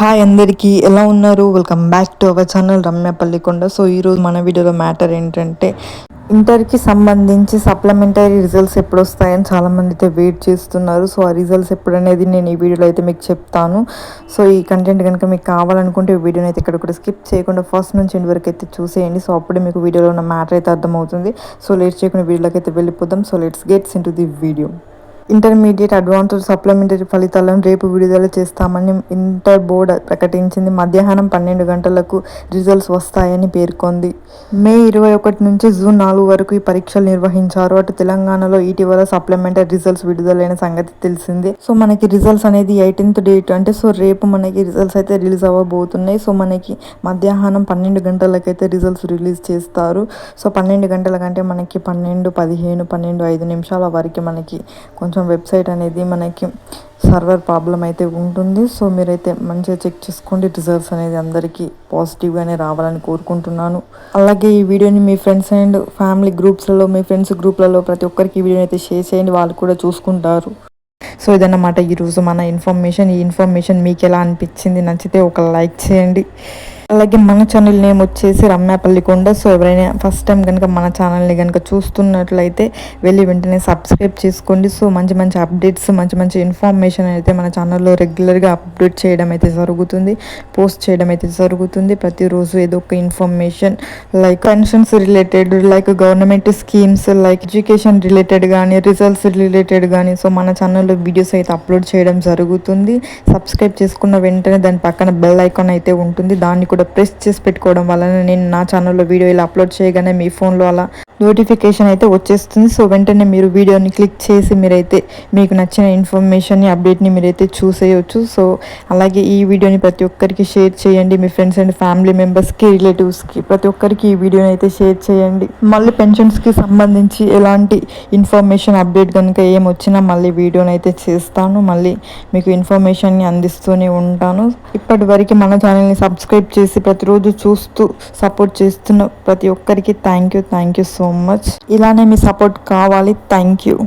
Hi అందరికీ ఎలా ఉన్నారు? Welcome back to our channel Ramya Pallikonda. So ఈరోజు మన వీడియోలో మ్యాటర్ ఏంటంటే ఇంటర్కి సంబంధించి సప్లిమెంటరీ రిజల్ట్స్ ఎప్పుడు వస్తాయని చాలామంది అయితే వెయిట్ చేస్తున్నారు. సో ఆ రిజల్ట్స్ ఎప్పుడు అనేది నేను ఈ వీడియోలో అయితే మీకు చెప్తాను. సో ఈ కంటెంట్ కనుక మీకు కావాలనుకుంటే ఈ వీడియోని అయితే ఇక్కడ కూడా స్కిప్ చేయకుండా ఫస్ట్ నుంచి ఎండ్ వరకు అయితే చూసేయండి. సో అప్పుడే మీకు వీడియోలో ఉన్న మ్యాటర్ అయితే అర్థమవుతుంది. సో లేట్ చేయకుండా వీడియోలోకి అయితే వెళ్ళిపోదాం. So let's gets in to the video. Intermediate advanced supplementary ఫలితాలను రేపు విడుదల చేస్తామని ఇంటర్ బోర్డు ప్రకటించింది. మధ్యాహ్నం 12 గంటలకు రిజల్ట్స్ వస్తాయని పేర్కొంది. మే 21 నుంచి జూన్ 4 వరకు ఈ పరీక్షలు నిర్వహించారు. అటు తెలంగాణలో ఇటీవల సప్లిమెంటరీ రిజల్ట్స్ విడుదలైన సంగతి తెలిసిందే. సో మనకి రిజల్ట్స్ అనేది 18th డేట్ అంటే సో రేపు మనకి రిజల్ట్స్ అయితే రిలీజ్ అవ్వబోతున్నాయి. సో మనకి మధ్యాహ్నం 12 గంటలకైతే రిజల్ట్స్ రిలీజ్ చేస్తారు. సో 12 గంటల కంటే మనకి 12, 15, 12, 5 నిమిషాల వరకు మనకి కొంచెం వెబ్సైట్ అనేది మనకి సర్వర్ ప్రాబ్లం అయితే ఉంటుంది. సో మీరైతే మంచిగా చెక్ చేసుకోండి. రిజల్ట్స్ అనేది అందరికీ పాజిటివ్గానే రావాలని కోరుకుంటున్నాను. అలాగే ఈ వీడియోని మీ ఫ్రెండ్స్ అండ్ ఫ్యామిలీ గ్రూప్స్లలో మీ ఫ్రెండ్స్ గ్రూప్లలో ప్రతి ఒక్కరికి ఈ వీడియోని అయితే షేర్ చేయండి. వాళ్ళు కూడా చూసుకుంటారు. సో ఇదన్నమాట ఈరోజు మన ఇన్ఫర్మేషన్. ఈ ఇన్ఫర్మేషన్ మీకు ఎలా అనిపించింది? నచ్చితే ఒక లైక్ చేయండి. అలాగే మన ఛానల్ నేమ్ వచ్చేసి రమ్య పల్లికొండ. సో ఎవరైనా ఫస్ట్ టైం కనుక మన ఛానల్ని కనుక చూస్తున్నట్లయితే వెళ్ళి వెంటనే సబ్స్క్రైబ్ చేసుకోండి. సో మంచి మంచి అప్డేట్స్ మంచి ఇన్ఫర్మేషన్ అయితే మన ఛానల్లో రెగ్యులర్గా అప్డేట్ చేయడం అయితే జరుగుతుంది, పోస్ట్ చేయడం అయితే జరుగుతుంది. ప్రతిరోజు ఏదో ఒక information like pensions related, like government schemes, like education related కానీ రిజల్ట్స్ రిలేటెడ్ కానీ సో మన ఛానల్లో వీడియోస్ అయితే అప్లోడ్ చేయడం జరుగుతుంది. సబ్స్క్రైబ్ చేసుకున్న వెంటనే దాని పక్కన బెల్ ఐకాన్ అయితే ఉంటుంది. దాన్ని కూడా ప్రెస్ చేసి పెట్టుకోవడం వలన నేను నా ఛానల్లో వీడియో ఇలా అప్లోడ్ చేయగానే మీ ఫోన్లో అలా నోటిఫికేషన్ అయితే వచ్చేస్తుంది. సో వెంటనే మీరు వీడియోని క్లిక్ చేసి మీరైతే మీకు నచ్చిన ఇన్ఫర్మేషన్ని అప్డేట్ని మీరైతే చూసేయచ్చు. సో అలాగే ఈ వీడియోని ప్రతి ఒక్కరికి షేర్ చేయండి. మీ ఫ్రెండ్స్ అండ్ ఫ్యామిలీ మెంబర్స్కి, రిలేటివ్స్కి ప్రతి ఒక్కరికి ఈ వీడియోని అయితే షేర్ చేయండి. మళ్ళీ పెన్షన్స్కి సంబంధించి ఎలాంటి ఇన్ఫర్మేషన్ అప్డేట్ కనుక ఏమొచ్చినా మళ్ళీ వీడియోని అయితే చేస్తాను. మళ్ళీ మీకు ఇన్ఫర్మేషన్ని అందిస్తూనే ఉంటాను. ఇప్పటి వరకు మన ఛానల్ని సబ్స్క్రైబ్ చేసి ప్రతిరోజు చూస్తూ సపోర్ట్ చేస్తున్న ప్రతి ఒక్కరికి థ్యాంక్ యూ సో మచ్. ఇలానే మీ సపోర్ట్ కావాలి. Thank you.